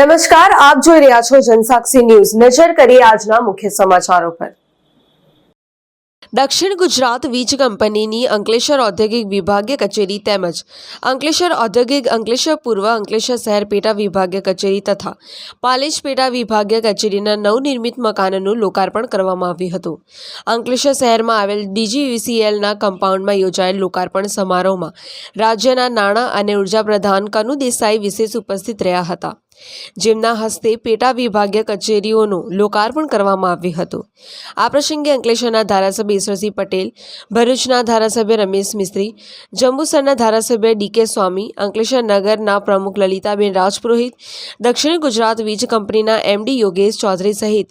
નમસ્કાર, આપ જોઈ રહ્યા છો જનસાક્ષી ન્યૂઝ। નજર કરીએ આજના મુખ્ય સમાચારો પર। દક્ષિણ ગુજરાત વીજ કંપનીની અંકલેશ્વર ઔદ્યોગિક વિભાગીય કચેરી તેમજ અંકલેશ્વર ઔદ્યોગિક, અંકલેશ્વર પૂર્વ, અંકલેશ્વર શહેર પેટા વિભાગીય કચેરી તથા પાલેજ પેટા વિભાગીય કચેરીના નવનિર્મિત મકાનનું લોકાર્પણ કરવામાં આવ્યું હતું। અંકલેશ્વર શહેરમાં આવેલ DGVCLના કમ્પાઉન્ડમાં યોજાયેલ લોકાર્પણ સમારોહમાં રાજ્યના નાણાં અને ઉર્જા પ્રધાન કનુ દેસાઈ વિશેષ ઉપસ્થિત રહ્યા હતા, જેમના હસ્તે પેટા વિભાગીય કચેરીઓનું લોકાર્પણ કરવામાં આવ્યું હતું। આ પ્રસંગે અંકલેશ્વરના ધારાસભ્ય ઈશ્વરસિંહ પટેલ, ભરૂચના ધારાસભ્ય રમેશ મિસ્ત્રી, જંબુસરના ધારાસભ્ય DK સ્વામી, અંકલેશ્વર નગરના પ્રમુખ લલિતાબેન રાજપુરોહિત, દક્ષિણ ગુજરાત વીજ કંપનીના MD યોગેશ ચૌધરી સહિત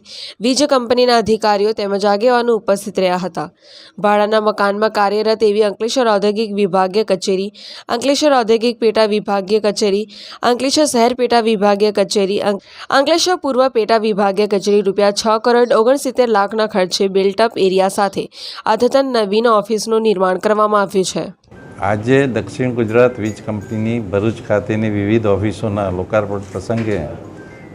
વીજ કંપનીના અધિકારીઓ તેમજ આગેવાનો ઉપસ્થિત રહ્યા હતા। ભાડાના મકાનમાં કાર્યરત એવી અંકલેશ્વર ઔદ્યોગિક વિભાગીય કચેરી, અંકલેશ્વર ઔદ્યોગિક પેટા વિભાગીય કચેરી, અંકલેશ્વર શહેર પેટા વિભાગીય કચેરી, અંકલેશ્વર પૂર્વ પેટા વિભાગીય કચેરી ₹6,69,00,000ના ખર્ચે બિલ્ટઅપ એરિયા સાથે અદ્યતન નવીન ઓફિસનું નિર્માણ કરવામાં આવ્યું છે। આજે દક્ષિણ ગુજરાત વીજ કંપનીની ભરૂચ ખાતેની વિવિધ ઓફિસોના લોકાર્પણ પ્રસંગે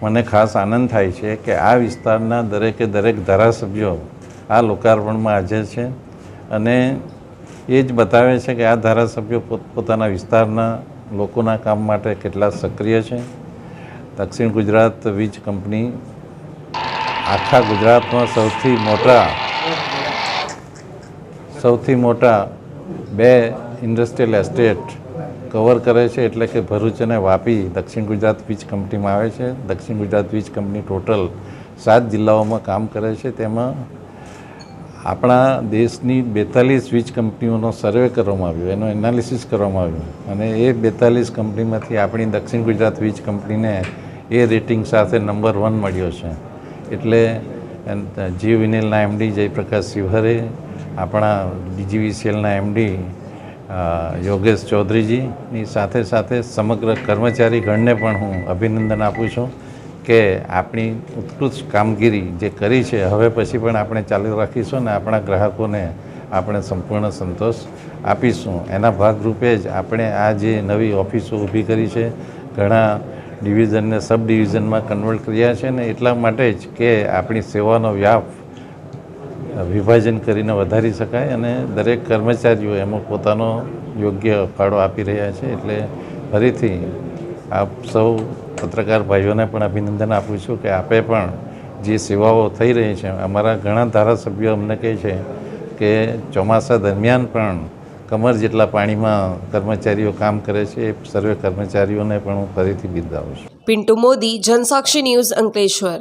મને ખાસ આનંદ થાય છે કે આ વિસ્તારના દરેકે દરેક ધારાસભ્યો આ લોકાર્પણમાં હાજર છે અને એ જ બતાવે છે કે આ ધારાસભ્યો પોતાના વિસ્તારના લોકોના કામ માટે કેટલા સક્રિય છે। દક્ષિણ ગુજરાત વીજ કંપની આખા ગુજરાતમાં સૌથી મોટા 2 ઇન્ડસ્ટ્રીયલ એસ્ટેટ કવર કરે છે, એટલે કે ભરૂચ અને વાપી દક્ષિણ ગુજરાત વીજ કંપનીમાં આવે છે। દક્ષિણ ગુજરાત વીજ કંપની ટોટલ 7 જિલ્લાઓમાં કામ કરે છે। તેમાં આપણા દેશની 42 વીજ કંપનીઓનો સર્વે કરવામાં આવ્યો, એનો એનાલિસિસ કરવામાં આવ્યું અને એ 42 કંપનીમાંથી આપણી દક્ષિણ ગુજરાત વીજ કંપનીને એ રેટિંગ સાથે નંબર 1 મળ્યો છે। એટલે GVNLના MD જયપ્રકાશ શિવહરે, આપણા DGVCLના MD યોગેશ ચૌધરીજીની સાથે સાથે સમગ્ર કર્મચારી ગણને પણ હું અભિનંદન આપું છું કે આપણી ઉત્કૃષ્ટ કામગીરી જે કરી છે હવે પછી પણ આપણે ચાલુ રાખીશું અને આપણા ગ્રાહકોને આપણે સંપૂર્ણ સંતોષ આપીશું। એના ભાગરૂપે જ આપણે આ જે નવી ઓફિસો ઊભી કરી છે, ઘણા ડિવિઝનને સબ ડિવિઝનમાં કન્વર્ટ કર્યા છે ને એટલા માટે જ કે આપણી સેવાનો વ્યાપ વિભાજન કરીને વધારી શકાય અને દરેક કર્મચારીઓ એમાં પોતાનો યોગ્ય ફાળો આપી રહ્યા છે। એટલે ફરીથી આપ સૌ પત્રકાર ભાઈઓને પણ અભિનંદન આપું છું કે આપે પણ જે સેવાઓ થઈ રહી છે, અમારા ઘણા ધારાસભ્યો અમને કહે છે કે ચોમાસા દરમિયાન પણ કમર જેટલા પાણીમાં કર્મચારીઓ કામ કરે છે, એ સર્વે કર્મચારીઓને પણ હું ફરીથી બિરદાવું છું। પિન્ટુ મોદી, જનસાક્ષી ન્યૂઝ, અંકલેશ્વર।